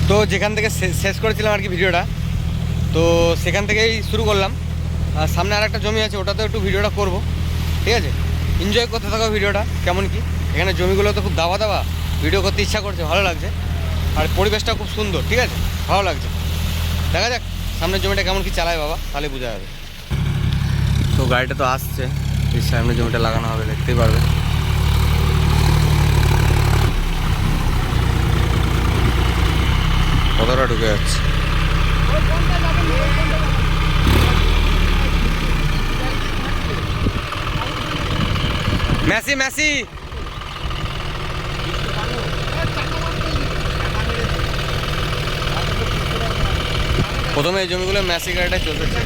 তো যেখান থেকে শেষ করেছিলাম আর কি ভিডিওটা, তো সেখান থেকেই শুরু করলাম। আর সামনে আর একটা জমি আছে, ওটাতেও একটু ভিডিওটা করব, ঠিক আছে? এনজয় করতে থাকো ভিডিওটা। কেমন কি এখানে জমিগুলো তো খুব দাবা দাবা, ভিডিও করতে ইচ্ছা করছে, ভালো লাগছে। আর পরিবেশটা খুব সুন্দর, ঠিক আছে, ভালো লাগছে। দেখা যাক সামনের জমিটা কেমন কি চালায় বাবা, তাহলে বোঝা যাবে। তো গাড়িটা তো আসছে, এই সামনে জমিটা লাগানো হবে, দেখতেই পারবে। কতটা ঢুকে যাচ্ছে। মেসি মেসি প্রথমে এই জমিগুলো মেসি গাড়িটা চলতেছে।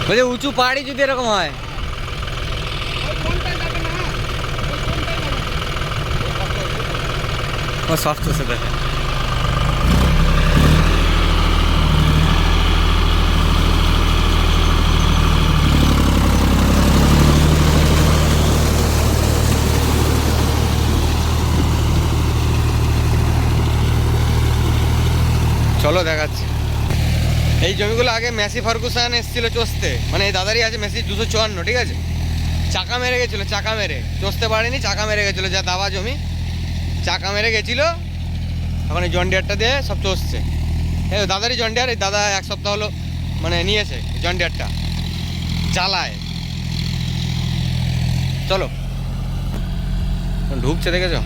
বলছে উঁচু পাহাড়ি যদি এরকম হয়, ও সফট আছে দেখে। চলো দেখাচ্ছি। এই জমিগুলো আগে মেসি ফার্গুসন এসেছিল চষতে, মানে এই দাদারই আছে মেসি 254, ঠিক আছে? চাকা মেরে গেছিলো, চাকা মেরে চষতে পারেনি, চাকা মেরে গেছিলো, যা দাবা জমি, চাকা মেরে গেছিলো। এখন এই জন্ডিয়ারটা দিয়ে সব চষছে। এই দাদারই জন্ডিয়ার, এই দাদা এক সপ্তাহ হলো মানে নিয়েছে জন্ডিয়ারটা, চালায়। চলো ঢুকছে, দেখেছো?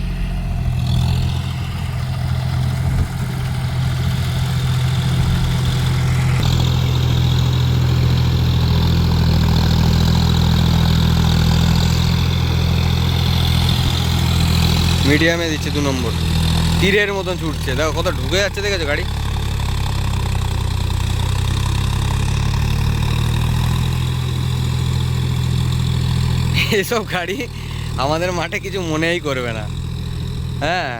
মিডিয়ামে দিচ্ছে 2 নম্বর, তীরের মতন ছুটছে, দেখো কত ঢুকে যাচ্ছে, দেখেছো গাড়ি? এসব গাড়ি আমাদের মাঠে কিছু মনেই করবে না। হ্যাঁ,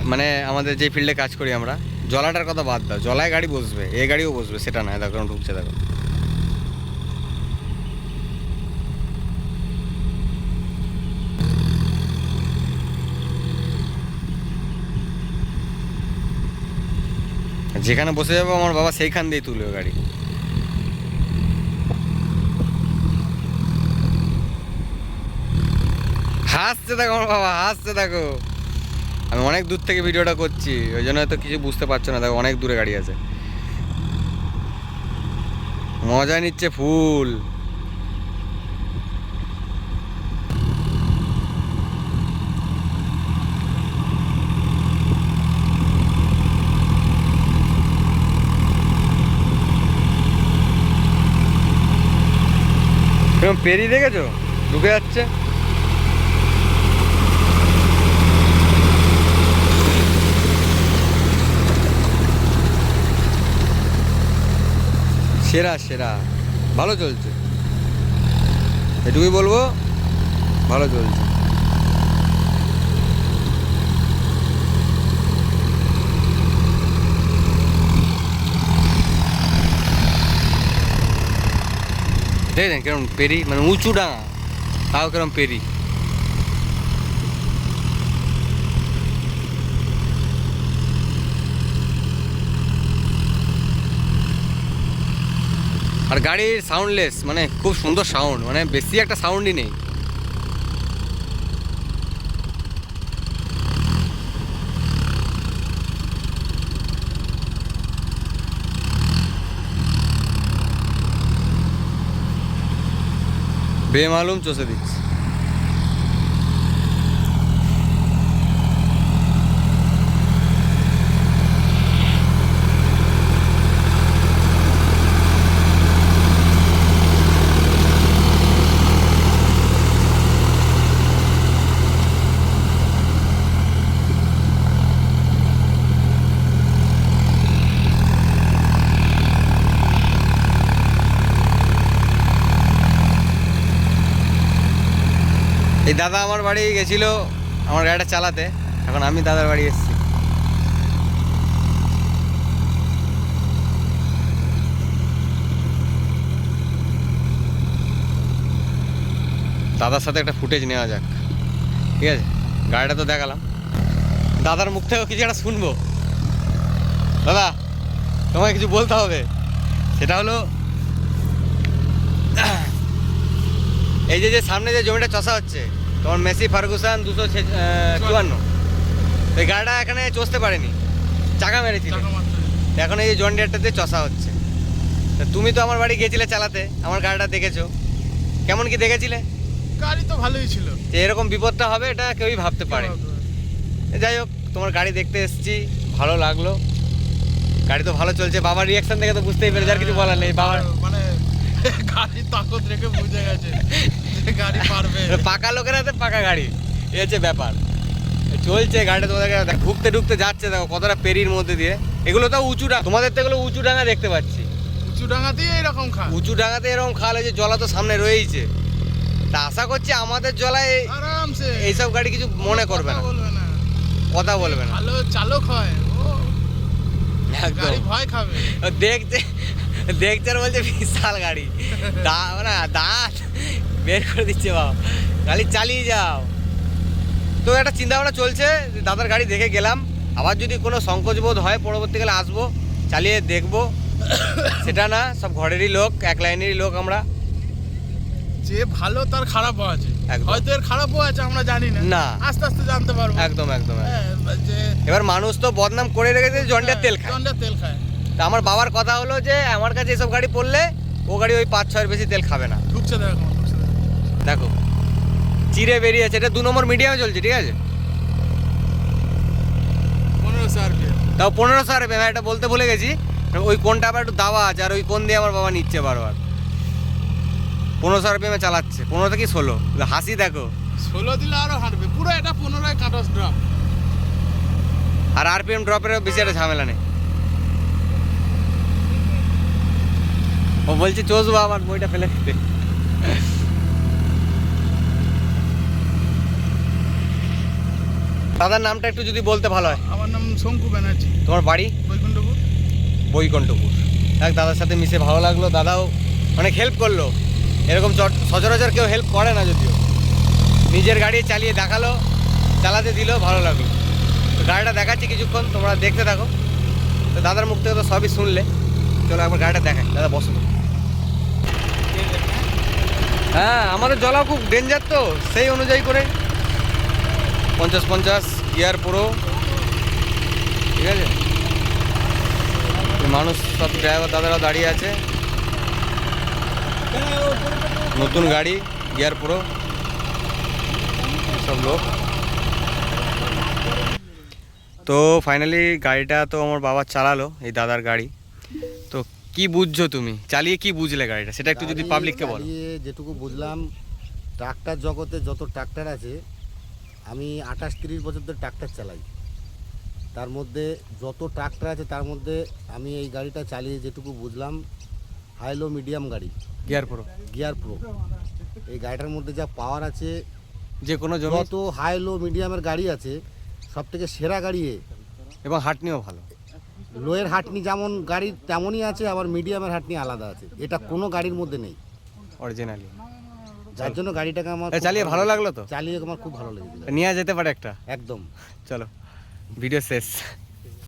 মানে আমাদের যে ফিল্ডে কাজ করি আমরা, জলাটার কথা বাদ দাও, জলায় গাড়ি বসবে, এ গাড়িও বসবে, সেটা নয়। দেখো ঢুকছে, দেখো। যেখানে বসে যাবো আমার বাবা সেইখান দিয়ে তুলবে গাড়ি। হাসছে দেখো আমার বাবা, হাসছে দেখো। আমি অনেক দূর থেকে ভিডিওটা করছি, ওই জন্য হয়তো কিছু বুঝতে পারছো না। দেখো অনেক দূরে গাড়ি আছে, মজা নিচ্ছে ফুল। পেরি দেখেছো, ঢুকে যাচ্ছে। সেরা সেরা, ভালো চলছে, এটুকুই বলবো, ভালো চলছে। দেখেন কেরম পেরি, মানে উঁচু ডাঙা, তাও কেরম পেরি। আর গাড়ির সাউন্ডলেস, মানে খুব সুন্দর সাউন্ড, মানে বেশি একটা সাউন্ডই নেই। বেমালুম চষে দিচ্ছে। এই দাদা আমার বাড়ি গেছিল আমার গাড়িটা চালাতে, এখন আমি দাদার বাড়ি এসেছি। দাদার সাথে একটা ফুটেজ নেওয়া যাক, ঠিক আছে? গাড়িটা তো দেখালাম, দাদার মুখ থেকেও কিছু একটা শুনবো। দাদা, তোমায় কিছু বলতে হবে। সেটা হলো এই যে সামনে যে জমিটা চষা হচ্ছে তোমার মেসি ফার্গুসান 254, এই গাড়িটা এখানে চষতে পারেনি, চাকা মেরেছিল। এখন এই যে জন ডিয়ারটাতে চষা হচ্ছে। তা তুমি তো আমার বাড়ি গিয়েছিলে চালাতে, আমার গাড়িটা দেখেছো, কেমন কি দেখেছিলে? গাড়ি তো ভালোই ছিল। যে এরকম বিপদটা হবে এটা কেউই ভাবতে পারে। যাই হোক, তোমার গাড়ি দেখতে এসেছি, ভালো লাগলো। গাড়ি তো ভালো চলছে, বাবার রিয়াকশন দেখে তো বুঝতেই পেরেছি, আর কিছু বলার নেই। বাবার মানে গাড়ির তাকত রেখে বুঝে গেছে যে গাড়ি পারবে। পাকা লোকের হাতে পাকা গাড়ি, এই হচ্ছে ব্যাপার। চলছে গাড়িটা, তোমাদেরকে ঢুকতে ঢুকতে যাচ্ছে, দেখো কতটা পেরির মধ্যে দিয়ে। এগুলো তো উঁচু ডাঙা, তোমাদের তো এগুলো উঁচু ডাঙা দেখতে পাচ্ছি। উঁচু ডাঙাতেই এরকম খাল, উঁচু ডাঙাতে এরকম খাল হয়েছে, জলা তো সামনে রয়েইছে। তা আশা করছি আমাদের জলায় আরামসে এইসব গাড়ি কিছু মনে করবে না, কথা বলবে না। ভালো চালক হয় ও, একদম গাড়ি ভয় খাবে। দেখছে আর বলছে বিশাল গাড়ি, দাঁত বের করে দিচ্ছে, বাবা গাড়ি চালিয়ে যাও। তো একটা চিন্তা ভাবনা চলছে, দাদার গাড়ি দেখে গেলাম, আবার যদি কোনো সংকোচবোধ হয় পরবর্তীকালে আসবো, চালিয়ে দেখবো। সেটা না, সব ঘরেরই লোক, এক লাইনেরই লোক আমরা। যে ভালো তার খারাপও আছে, একদম। হয়তো এর খারাপও আছে, আমরা জানি না, না আস্তে আস্তে জানতে পারবো। একদম একদম। হ্যাঁ, যে এবার মানুষ তো বদনাম করে রেখেছে জন্ডার তেল খায়। জন্ডার তেল খায়। তা আমার বাবার কথা হলো যে আমার কাছে এসব গাড়ি পড়লে ও গাড়ি ওই 5-6 বেশি তেল খাবে না। ঢুকছে দেখো, দেখো চিরে বেরিয়েছে, এটা 2 নম্বর মিডিয়ামে চলছে, ঠিক আছে? 1500 RPM। তাও 1500 RPM, এটা বলতে ভুলে গেছি। ওই কোনটা আবার একটু দাওয়া আছে, আর ওই কোন দিয়ে আমার বাবা নিচ্ছে বারবার। 1500 RPM এ চালাচ্ছে, 15 থেকে 16। হাসি দেখো, 16 দিলে আরো হাঁটবে পুরো। এটা 15 কাটস ড্রপ, আর RPM ড্রপের বেশি একটা ঝামেলা নেই। ও বলছে চোষবো, আমার বইটা ফেলে দিতে। দাদার নামটা একটু যদি বলতে ভালো হয়। আমার নাম শঙ্কু ব্যানার্জি। তোমার বাড়ি? বৈকুণ্ঠপুর। বৈকুণ্ঠপুর। দেখ, দাদার সাথে মিশে ভালো লাগলো, দাদাও অনেক হেল্প করলো। এরকম সচরাচর কেউ হেল্প করে না, যদিও নিজের গাড়ি চালিয়ে দেখালো, চালাতে দিল, ভালো লাগলো। তো গাড়িটা দেখাচ্ছি কিছুক্ষণ, তোমরা দেখতে থাকো। তো দাদার মুখ থেকে তো সবই শুনলে, চলো একবার গাড়িটা দেখাই। দাদা বসো। হ্যাঁ, আমাদের জলা খুব ডেঞ্জার, তো সেই অনুযায়ী করে 50-50 গিয়ার পুরো, ঠিক আছে? মানুষ সব ড্রাইভার দাদারাও দাঁড়িয়ে আছে, নতুন গাড়ি, গিয়ার পুরো সব লোক। তো ফাইনালি গাড়িটা তো আমার বাবা চালালো, এই দাদার গাড়ি। তো কি বুঝছো তুমি, চালিয়ে কি বুঝলে গাড়িটা, সেটা একটু যদি পাবলিককে বলো। যেটুকু বুঝলাম, ট্রাক্টর জগতে যত ট্রাক্টর আছে, আমি 28-30 বছর ধরে ট্রাক্টর চালাই। তার মধ্যে যত ট্রাক্টর আছে তার মধ্যে আমি এই গাড়িটা চালিয়ে যেটুকু বুঝলাম, হাই লো মিডিয়াম গাড়ি, গিয়ার পুরো। Gear pro. এই গাড়িটার মধ্যে যা পাওয়ার আছে, যে কোনো জমি, যত হাই লো মিডিয়ামের গাড়ি আছে সব থেকে সেরা গাড়ি এবং হাঁটনিও ভালো। লোয়ের হাঁটনি যেমন গাড়ির তেমনই আছে, আবার মিডিয়ামের হাঁটনি আলাদা আছে, এটা কোনো গাড়ির মধ্যে নেই অরিজিনালি। যার জন্য গাড়িটাকে আমার চালিয়ে ভালো লাগলো, তো চালিয়ে আমার খুব ভালো লেগেছিল। নিয়ে যেতে পারে একটা, একদম। চলো ভিডিও শেষ।